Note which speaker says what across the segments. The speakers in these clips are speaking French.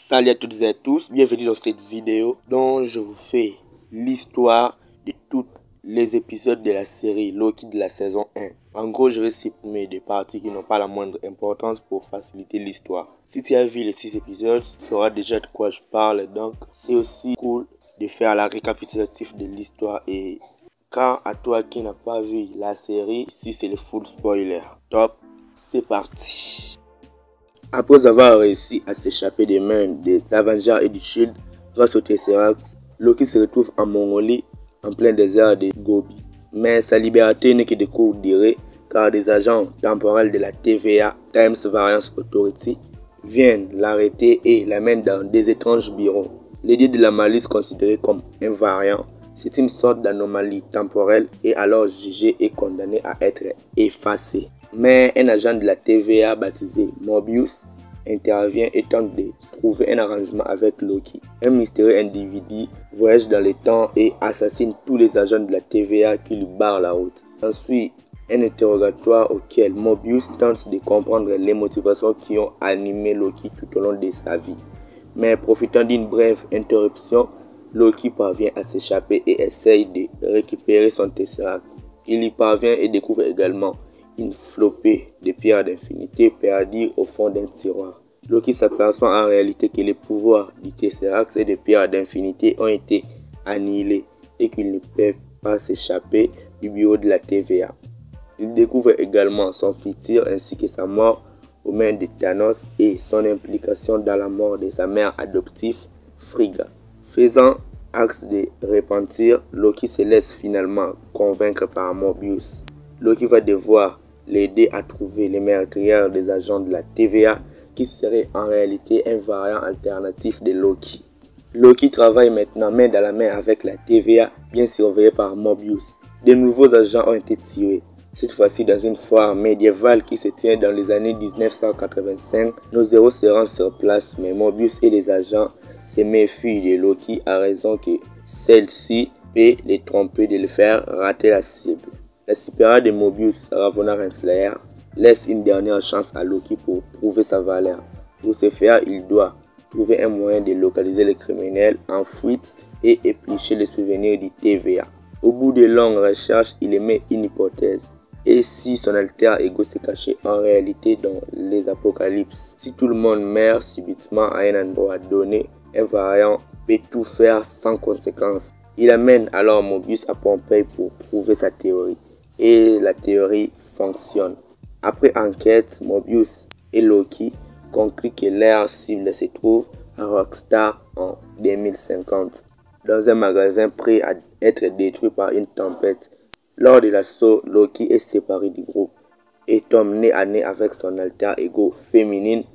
Speaker 1: Salut à toutes et à tous, bienvenue dans cette vidéo dont je vous fais l'histoire de tous les épisodes de la série Loki de la saison 1. En gros, je vais supprimer des parties qui n'ont pas la moindre importance pour faciliter l'histoire. Si tu as vu les 6 épisodes, tu sauras déjà de quoi je parle, donc c'est aussi cool de faire la récapitulative de l'histoire. Et car à toi qui n'as pas vu la série, ici c'est le full spoiler. Top, c'est parti. Après avoir réussi à s'échapper des mains des Avengers et du Shield grâce au Tesseract, Loki se retrouve en Mongolie, en plein désert de Gobi. Mais sa liberté n'est que de courte durée, car des agents temporels de la TVA, Times Variance Authority, viennent l'arrêter et l'amènent dans des étranges bureaux. L'idée de la malice considérée comme un variant, c'est une sorte d'anomalie temporelle et alors jugée et condamnée à être effacée. Mais un agent de la TVA baptisé Mobius intervient et tente de trouver un arrangement avec Loki. Un mystérieux individu voyage dans le temps et assassine tous les agents de la TVA qui lui barrent la route. Ensuite, un interrogatoire auquel Mobius tente de comprendre les motivations qui ont animé Loki tout au long de sa vie. Mais profitant d'une brève interruption, Loki parvient à s'échapper et essaye de récupérer son Tesseract. Il y parvient et découvre également une flopée de pierres d'infinité perdues au fond d'un tiroir. Loki s'aperçoit en réalité que les pouvoirs du Tesseract et des pierres d'infinité ont été annihilés et qu'ils ne peuvent pas s'échapper du bureau de la TVA. Il découvre également son futur ainsi que sa mort aux mains de Thanos et son implication dans la mort de sa mère adoptive, Frigga. Faisant acte de repentir, Loki se laisse finalement convaincre par Mobius. Loki va devoir l'aider à trouver les meurtrières des agents de la TVA qui seraient en réalité un variant alternatif de Loki. Loki travaille maintenant main dans la main avec la TVA, bien surveillée par Mobius. De nouveaux agents ont été tués, cette fois-ci dans une foire médiévale qui se tient dans les années 1985. Nos héros se rendent sur place, mais Mobius et les agents se méfient de Loki à raison que celle-ci peut les tromper de le faire rater la cible. La supérieure de Mobius, Ravonna Renslayer, laisse une dernière chance à Loki pour prouver sa valeur. Pour ce faire, il doit trouver un moyen de localiser les criminels en fuite et éplucher les souvenirs du TVA. Au bout de longues recherches, il émet une hypothèse. Et si son alter ego se cachait en réalité dans les apocalypses? Si tout le monde meurt subitement à un endroit donné, un variant peut tout faire sans conséquence. Il amène alors Mobius à Pompéi pour prouver sa théorie. Et la théorie fonctionne. Après enquête, Mobius et Loki concluent que leur cible se trouve à Rockstar en 2050, dans un magasin prêt à être détruit par une tempête. Lors de l'assaut, Loki est séparé du groupe et tombe nez à nez avec son alter ego féminine,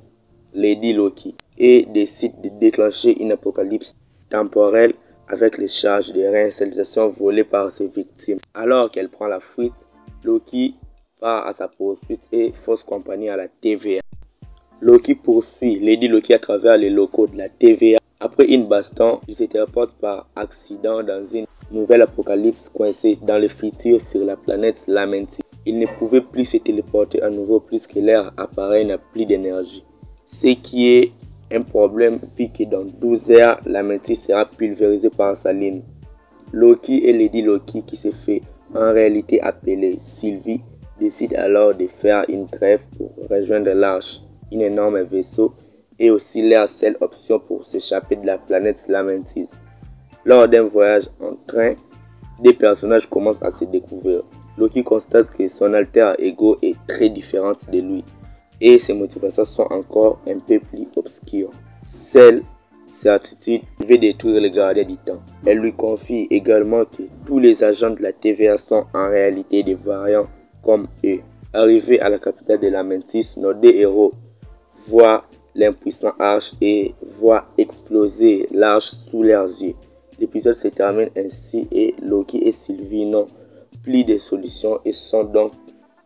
Speaker 1: Lady Loki, et décide de déclencher une apocalypse temporelle avec les charges de réinitialisation volées par ses victimes. Alors qu'elle prend la fuite, Loki part à sa poursuite et fausse compagnie à la TVA. Loki poursuit Lady Loki à travers les locaux de la TVA. Après une baston, il se téléporte par accident dans une nouvelle apocalypse coincée dans le futur sur la planète Lamentis. Il ne pouvait plus se téléporter à nouveau puisque leur appareil n'a plus d'énergie. Ce qui est un problème vu que dans 12 heures, Lamentis sera pulvérisé par sa ligne. Loki et Lady Loki, qui se fait en réalité appeler Sylvie, décident alors de faire une trêve pour rejoindre l'Arche, un énorme vaisseau et aussi leur seule option pour s'échapper de la planète Lamentis. Lors d'un voyage en train, des personnages commencent à se découvrir. Loki constate que son alter ego est très différente de lui et ses motivations sont encore un peu plus obscures. Seule certitude veut détruire le gardien du temps. Elle lui confie également que tous les agents de la TVA sont en réalité des variants comme eux. Arrivés à la capitale de Lamentis, nos deux héros voient l'impuissant Arche et voient exploser l'Arche sous leurs yeux. L'épisode se termine ainsi et Loki et Sylvie n'ont plus de solution et sont donc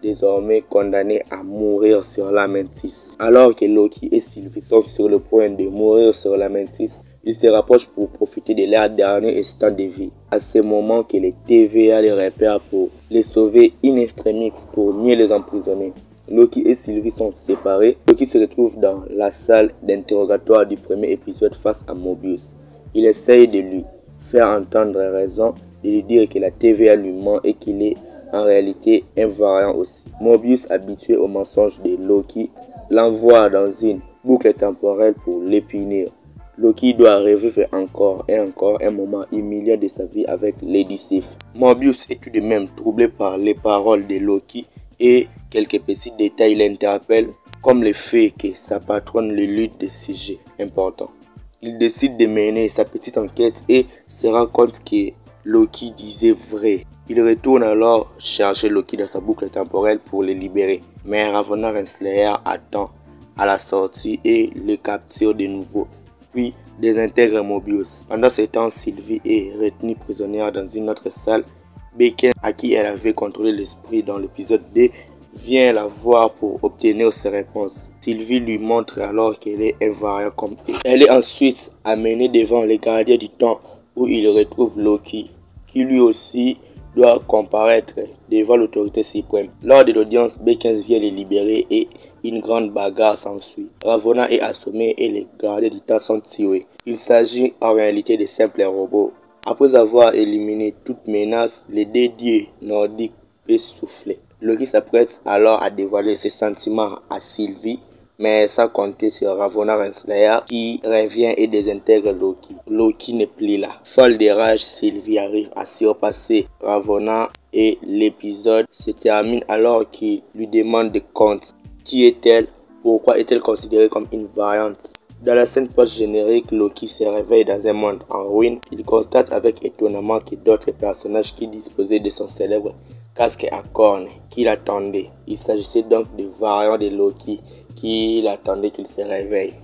Speaker 1: désormais condamnés à mourir sur Lamentis. Alors que Loki et Sylvie sont sur le point de mourir sur Lamentis, ils se rapprochent pour profiter de leur dernier instant de vie. À ce moment que les TVA les repèrent pour les sauver in extremis pour mieux les emprisonner. Loki et Sylvie sont séparés. Loki se retrouve dans la salle d'interrogatoire du premier épisode face à Mobius. Il essaye de lui faire entendre raison, de lui dire que la TVA lui ment et qu'il est en réalité un variant aussi. Mobius, habitué aux mensonges de Loki, l'envoie dans une boucle temporelle pour l'épinir. Loki doit revivre encore et encore un moment humiliant de sa vie avec Lady Sif. Mobius est tout de même troublé par les paroles de Loki et quelques petits détails l'interpellent, comme le fait que sa patronne le lutte de sujets importants. Il décide de mener sa petite enquête et se rend compte que Loki disait vrai. Il retourne alors chercher Loki dans sa boucle temporelle pour le libérer. Mais Ravonna Renslayer attend à la sortie et le capture de nouveau, puis désintègre Mobius. Pendant ce temps, Sylvie est retenue prisonnière dans une autre salle. Bacon, à qui elle avait contrôlé l'esprit dans l'épisode 2, vient la voir pour obtenir ses réponses. Sylvie lui montre alors qu'elle est un variant comme elle. Elle est ensuite amenée devant les gardiens du temps où il retrouve Loki, qui lui aussi doit comparaître devant l'autorité suprême. Lors de l'audience, Bacon vient les libérer et une grande bagarre s'ensuit. Ravonna est assommée et les gardiens du temps sont tués. Il s'agit en réalité de simples robots. Après avoir éliminé toute menace, les deux dieux nordiques peuvent souffler. Loki s'apprête alors à dévoiler ses sentiments à Sylvie, mais sans compter sur Ravonna Renslayer qui revient et désintègre Loki. Loki n'est plus là. Folle de rage, Sylvie arrive à surpasser Ravonna et l'épisode se termine alors qu'il lui demande de compte. Qui est-elle? Pourquoi est-elle considérée comme une variante? Dans la scène post-générique, Loki se réveille dans un monde en ruine. Il constate avec étonnement que d'autres personnages qui disposaient de son célèbre casque à cornes qui l'attendaient. Il s'agissait donc de variants de Loki qui l'attendaient qu'il se réveille.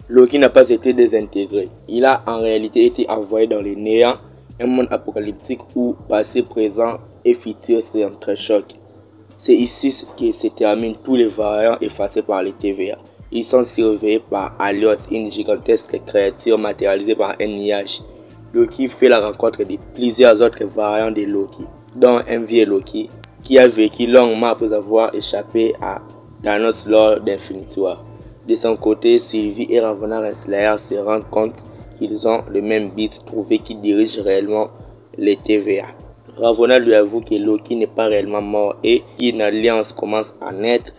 Speaker 1: Loki n'a pas été désintégré. Il a en réalité été envoyé dans le néant, un monde apocalyptique où passé, présent et futur s'entrechoquent. C'est ici que se terminent tous les variants effacés par les TVA. Ils sont surveillés par Alioth, une gigantesque créature matérialisée par un nuage. Loki fait la rencontre de plusieurs autres variants de Loki, dont un vieux Loki qui a vécu longuement après avoir échappé à Thanos lors d'Infinity War. De son côté, Sylvie et Ravonna Renslayer se rendent compte qu'ils ont le même but, trouver qui dirige réellement les TVA. Ravonna lui avoue que Loki n'est pas réellement mort et qu'une alliance commence à naître.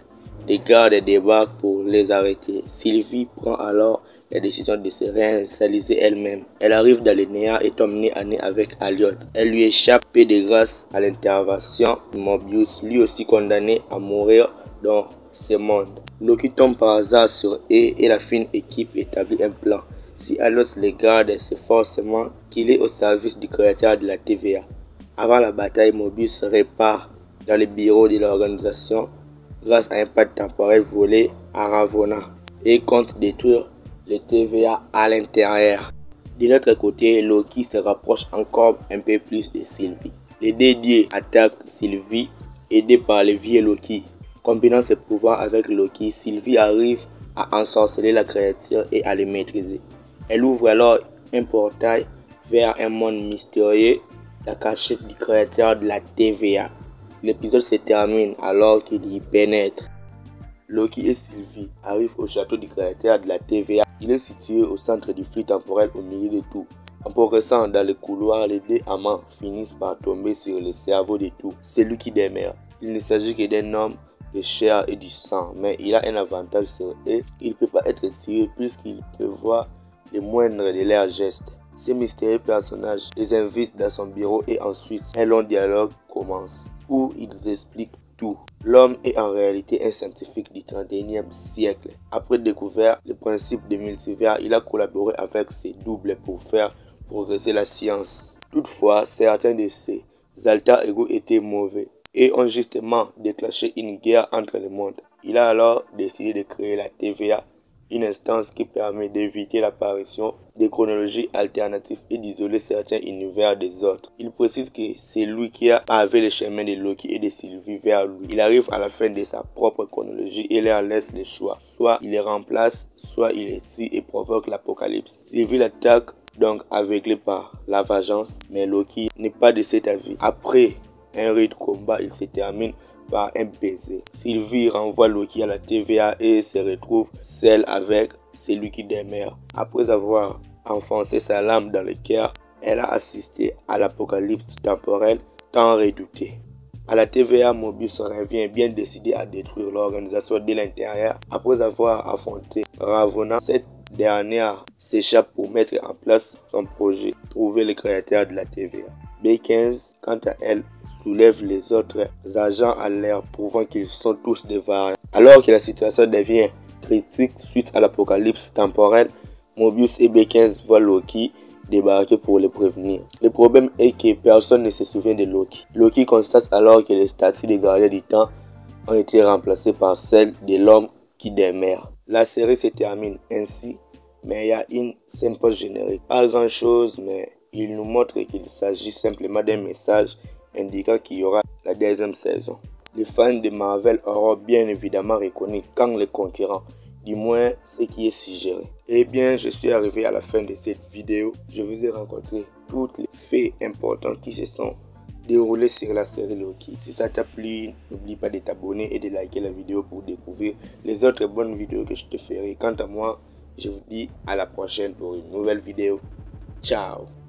Speaker 1: Des gardes débarquent pour les arrêter. Sylvie prend alors la décision de se réinitialiser elle-même. Elle arrive dans le néant et tombe nez à nez avec Alioth. Elle lui échappe peu de grâce à l'intervention de Mobius, lui aussi condamné à mourir dans ce monde. Loki tombe par hasard sur eux et la fine équipe établit un plan. Si Alioth les garde, c'est forcément qu'il est au service du créateur de la TVA. Avant la bataille, Mobius repart dans le bureau de l'organisation grâce à un pad temporel volé à Ravonna et compte détruire le TVA à l'intérieur. De l'autre côté, Loki se rapproche encore un peu plus de Sylvie. Les deux dieux attaquent Sylvie, aidés par le vieux Loki. Combinant ses pouvoirs avec Loki, Sylvie arrive à ensorceler la créature et à le maîtriser. Elle ouvre alors un portail vers un monde mystérieux, la cachette du créateur de la TVA. L'épisode se termine alors qu'il y pénètre. Loki et Sylvie arrivent au château du créateur de la TVA. Il est situé au centre du flux temporel au milieu de tout. En progressant dans le couloir, les deux amants finissent par tomber sur le cerveau de tout, celui qui demeure. Il ne s'agit que d'un homme de chair et du sang, mais il a un avantage sur eux. Il ne peut pas être tiré puisqu'il peut voir les moindres de leurs gestes. Ces mystérieux personnages les invitent dans son bureau et ensuite un long dialogue commence où ils expliquent tout. L'homme est en réalité un scientifique du 31e siècle. Après découvert le principe des multivers, il a collaboré avec ses doubles pour faire progresser la science. Toutefois, certains de ses alter ego étaient mauvais et ont justement déclenché une guerre entre les mondes. Il a alors décidé de créer la TVA, une instance qui permet d'éviter l'apparition des chronologies alternatives et d'isoler certains univers des autres. Il précise que c'est lui qui a pavé le chemin de Loki et de Sylvie vers lui. Il arrive à la fin de sa propre chronologie et leur laisse le choix. Soit il les remplace, soit il les tue et provoque l'apocalypse. Sylvie l'attaque donc aveuglé par la vengeance, mais Loki n'est pas de cet avis. Après un rude combat, il se termine par un baiser. Sylvie renvoie Loki à la TVA et se retrouve seule avec celui qui demeure. Après avoir enfoncé sa lame dans le cœur, elle a assisté à l'apocalypse temporel tant redouté. À la TVA, Mobius revient bien décidé à détruire l'organisation de l'intérieur. Après avoir affronté Ravonna, cette dernière s'échappe pour mettre en place son projet, trouver le créateur de la TVA. B15, quant à elle, soulève les autres agents à l'air, prouvant qu'ils sont tous des variants. Alors que la situation devient critique suite à l'apocalypse temporel, Mobius et B15 voient Loki débarquer pour les prévenir. Le problème est que personne ne se souvient de Loki. Loki constate alors que les statues des gardiens du temps ont été remplacées par celles de l'homme qui demeure. La série se termine ainsi, mais il y a une scène post-générique. Pas grand chose, mais il nous montre qu'il s'agit simplement d'un message indiquant qu'il y aura la deuxième saison. Les fans de Marvel auront bien évidemment reconnu quand les concurrents, du moins ce qui est suggéré. Eh bien, je suis arrivé à la fin de cette vidéo. Je vous ai rencontré tous les faits importants qui se sont déroulés sur la série Loki. Si ça t'a plu, n'oublie pas de t'abonner et de liker la vidéo pour découvrir les autres bonnes vidéos que je te ferai. Quant à moi, je vous dis à la prochaine pour une nouvelle vidéo. Ciao!